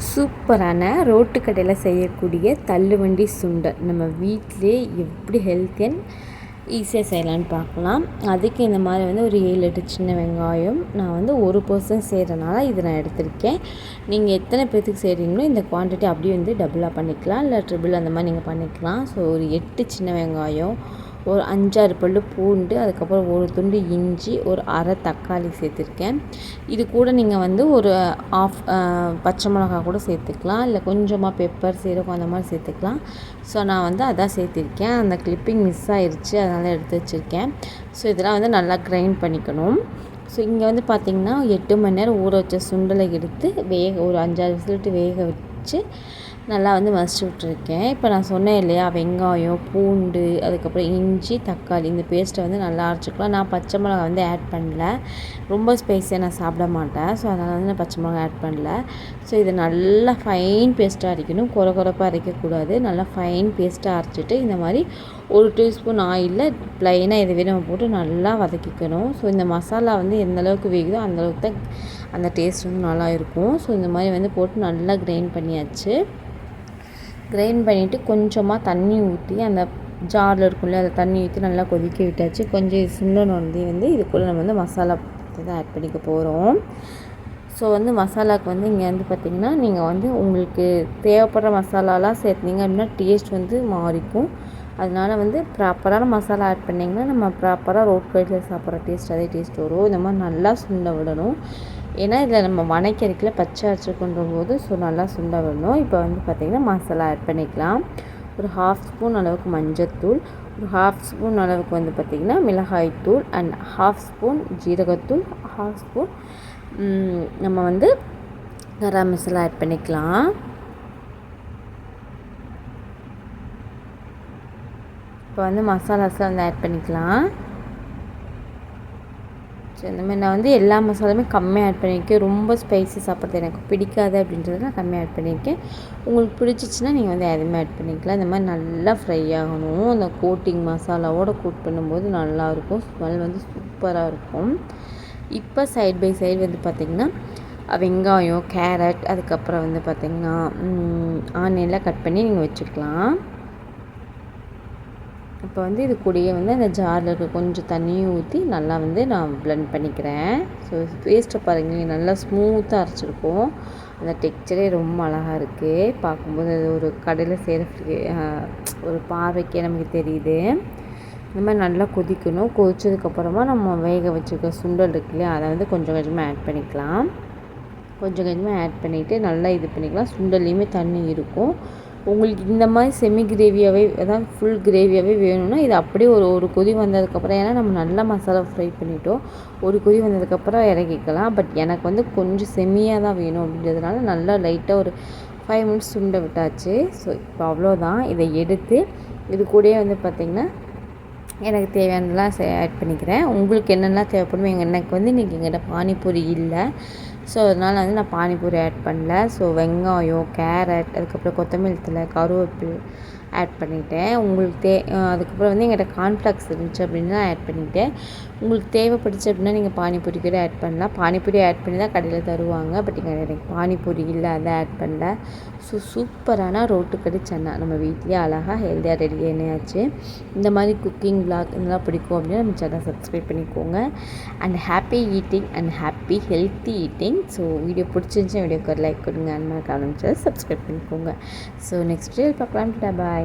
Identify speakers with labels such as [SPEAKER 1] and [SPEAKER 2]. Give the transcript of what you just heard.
[SPEAKER 1] சூப்பரான ரோட்டு கடையில் செய்யக்கூடிய தள்ளுவண்டி சுண்டல் நம்ம வீட்டிலே எப்படி ஹெல்த்தி அண்ட் ஈஸியாக செய்யலான்னு பார்க்கலாம். அதுக்கு இந்த மாதிரி வந்து ஒரு 7-8 சின்ன வெங்காயம் நான் வந்து ஒரு பர்சன் செய்கிறனால இது நான் எடுத்திருக்கேன். நீங்கள் எத்தனை பேர்த்துக்கு செய்கிறீங்களோ இந்த குவான்டிட்டி அப்படியே வந்து டபுளாக பண்ணிக்கலாம், இல்லை ட்ரிபிள் அந்த மாதிரி நீங்கள் பண்ணிக்கலாம். ஸோ ஒரு 8 சின்ன வெங்காயம், ஒரு 5-6 பல் பூண்டு, அதுக்கப்புறம் ஒரு துண்டு இஞ்சி, ஒரு அரை தக்காளி சேர்த்துருக்கேன். இது கூட நீங்கள் வந்து ஒரு ஆஃப் பச்சை மிளகா கூட சேர்த்துக்கலாம், இல்லை கொஞ்சமாக பெப்பர் சீரகம் அந்த மாதிரி சேர்த்துக்கலாம். ஸோ நான் வந்து அதான் சேர்த்திருக்கேன். அந்த கிளிப்பிங் மிஸ் ஆயிடுச்சு, அதனால் எடுத்து வச்சுருக்கேன். ஸோ இதெல்லாம் வந்து நல்லா கிரைண்ட் பண்ணிக்கணும். ஸோ இங்கே வந்து பார்த்திங்கன்னா 8 மணி நேரம் ஊற வச்ச சுண்டலை எடுத்து ஒரு 5-6 விசில் வேக வச்சு நல்லா வந்து மசிச்சு விட்ருக்கேன். இப்போ நான் சொன்னேன் இல்லையா, வெங்காயம், பூண்டு, அதுக்கப்புறம் இஞ்சி, தக்காளி இந்த பேஸ்ட்டை வந்து நல்லா அரைச்சிக்கலாம். நான் பச்சை மிளகா வந்து ஆட் பண்ணல, ரொம்ப ஸ்பைஸியாக நான் சாப்பிட மாட்டேன். ஸோ அதனால் வந்து நான் பச்சை மிளகா ஆட் பண்ணல. ஸோ இது நல்லா ஃபைன் பேஸ்ட்டாக அரைக்கணும், குறைப்பாக அரைக்கக்கூடாது. நல்லா ஃபைன் பேஸ்ட்டாக அரைச்சிட்டு இந்த மாதிரி 1 டீஸ்பூன் ஆயிலில் ப்ளைனாக இதுவே நம்ம போட்டு நல்லா வதக்கிக்கணும். ஸோ இந்த மசாலா வந்து எந்தளவுக்கு வேகுதோ அந்தளவுக்கு தான் அந்த டேஸ்ட் வந்து நல்லா இருக்கும். ஸோ இந்த மாதிரி வந்து போட்டு நல்லா கிரைண்ட் பண்ணியாச்சு. கிரைண்ட் பண்ணிவிட்டு கொஞ்சமாக தண்ணி ஊற்றி அந்த ஜாரில் இருக்கும்ல, அதை தண்ணி ஊற்றி நல்லா கொதிக்க விட்டாச்சு. கொஞ்சம் சுண்டனோடனே வந்து இதுக்குள்ளே நம்ம வந்து மசாலா தான் ஆட் பண்ணிக்க போகிறோம். ஸோ வந்து மசாலாவுக்கு வந்து இங்கே வந்து பார்த்திங்கன்னா நீங்கள் வந்து உங்களுக்கு தேவைப்படுற மசாலாலாம் சேர்த்திங்க அப்படின்னா டேஸ்ட் வந்து மாறிக்கும். அதனால் வந்து ப்ராப்பரான மசாலா ஆட் பண்ணிங்கன்னா நம்ம ப்ராப்பராக ரோட் கடையில் சாப்பிட்ற டேஸ்ட் அதே டேஸ்ட் வரும். இந்த மாதிரி நல்லா சுண்ட விடணும். ஏன்னா இதில் நம்ம வணக்கறிக்கல பச்சை அரைச்சிக்கொன்ற போது ஸோ நல்லா சுண்ட விடணும். இப்போ வந்து பார்த்திங்கன்னா மசாலா ஆட் பண்ணிக்கலாம். ஒரு 1/2 ஸ்பூன் அளவுக்கு மஞ்சத்தூள், ஒரு 1/2 ஸ்பூன் அளவுக்கு வந்து பார்த்திங்கன்னா மிளகாய்த்தூள், அண்ட் 1/2 ஸ்பூன் ஜீரகத்தூள், 1/2 ஸ்பூன் நம்ம வந்து கரம் மசாலா ஆட் பண்ணிக்கலாம். இப்போ வந்து மசாலாஸ்லாம் வந்து ஆட் பண்ணிக்கலாம். ஸோ இந்த மாதிரி நான் வந்து எல்லா மசாலாவுமே கம்மியாக ஆட் பண்ணியிருக்கேன். ரொம்ப ஸ்பைசி சாப்பிட்றது எனக்கு பிடிக்காது அப்படின்றத நான் கம்மியாக ஆட் பண்ணியிருக்கேன். உங்களுக்கு பிடிச்சிச்சின்னா நீங்கள் வந்து எதுவுமே ஆட் பண்ணிக்கலாம். இந்த மாதிரி நல்லா ஃப்ரை ஆகணும். அந்த கோட்டிங் மசாலாவோடு கோட் பண்ணும்போது நல்லாயிருக்கும், ஸ்மெல் வந்து சூப்பராக இருக்கும். இப்போ சைட் பை சைடு வந்து பார்த்திங்கன்னா வெங்காயம், கேரட், அதுக்கப்புறம் வந்து பார்த்திங்கன்னா ஆனியன்லாம் கட் பண்ணி நீங்கள் வச்சுக்கலாம். இப்போ வந்து இது கூடயே வந்து அந்த ஜாரில் இருக்க கொஞ்சம் தண்ணியும் ஊற்றி நல்லா வந்து நான் பிளெண்ட் பண்ணிக்கிறேன். ஸோ பேஸ்ட்டை பாருங்கள், நல்லா ஸ்மூத்தாக அரைச்சிருக்கோம். அந்த டெக்ஸ்சரே ரொம்ப அழகாக இருக்குது. பார்க்கும்போது அது ஒரு கடையில் செய்கிற ஒரு பார்வைக்கே நமக்கு தெரியுது. இந்த மாதிரி நல்லா கொதிக்கணும். கொதிச்சதுக்கப்புறமா நம்ம வேக வச்சுருக்க சுண்டல் இருக்கு இல்லையா, அதை வந்து கொஞ்சம் கொஞ்சமாக ஆட் பண்ணிக்கலாம். கொஞ்சம் கொஞ்சமாக ஆட் பண்ணிவிட்டு நல்லா இது பண்ணிக்கலாம். சுண்டல்லையுமே தண்ணி இருக்கும். உங்களுக்கு இந்த மாதிரி செமி கிரேவியாகவே, அதாவது ஃபுல் கிரேவியாகவே வேணும்னா இது அப்படியே ஒரு கொதி வந்ததுக்கப்புறம், ஏன்னா நம்ம நல்லா மசாலா ஃப்ரை பண்ணிட்டோம், ஒரு கொதி வந்ததுக்கப்புறம் இறக்கிக்கலாம். பட் எனக்கு வந்து கொஞ்சம் செமியாக தான் வேணும் அப்படின்றதுனால நல்லா லைட்டாக ஒரு 5 மினிட்ஸ் சுண்ட விட்டாச்சு. ஸோ இப்போ அவ்வளோதான். இதை எடுத்து இது கூடயே வந்து பார்த்திங்கன்னா எனக்கு தேவையானதெல்லாம் ஆட் பண்ணிக்கிறேன். உங்களுக்கு என்னெல்லாம் தேவைப்படுமோ, எனக்கு வந்து இன்றைக்கி எங்கிட்ட பானிபூரி இல்லை, ஸோ அதனால் வந்து நான் பானிபூரி ஆட் பண்ணல. ஸோ வெங்காயம், கேரட், அதுக்கப்புறம் கொத்தமல்லி தழை, கருவேப்பிலை ஆட் பண்ணிட்டேன். உங்களுக்கு அதுக்கப்புறம் வந்து எங்கிட்ட கார்ன்ஃப்ளெக்ஸ் இருந்துச்சு அப்படின்னா ஆட் பண்ணிவிட்டேன். உங்களுக்கு தேவைப்பட்டுச்சு அப்படின்னா நீங்கள் பானிபூரி கூட ஆட் பண்ணலாம். பானிபூரி ஆட் பண்ணி தான் கடையில் தருவாங்க, பட் இங்கே எனக்கு பானிபூரி இல்லை, அதை ஆட் பண்ணல. ஸோ சூப்பரான ரோட்டுக்கடை சன்னா நம்ம வீட்லேயே அழகாக ஹெல்த்தியாக ரெடி ஆயாச்சு. இந்த மாதிரி குக்கிங் விளாக் இதெல்லாம் பிடிக்கும் அப்படின்னா நம்ம சேனல் சப்ஸ்கிரைப் பண்ணிக்கோங்க. And happy eating and happy healthy eating. So video பிடிச்சிருந்துச்சு வீடியோக்கு ஒரு லைக் கொடுங்க, அண்ட் மறக்காம சப்ஸ்கிரைப் பண்ணிக்கோங்க. ஸோ நெக்ஸ்ட் வீடியோ பார்க்கலாம். பாய்.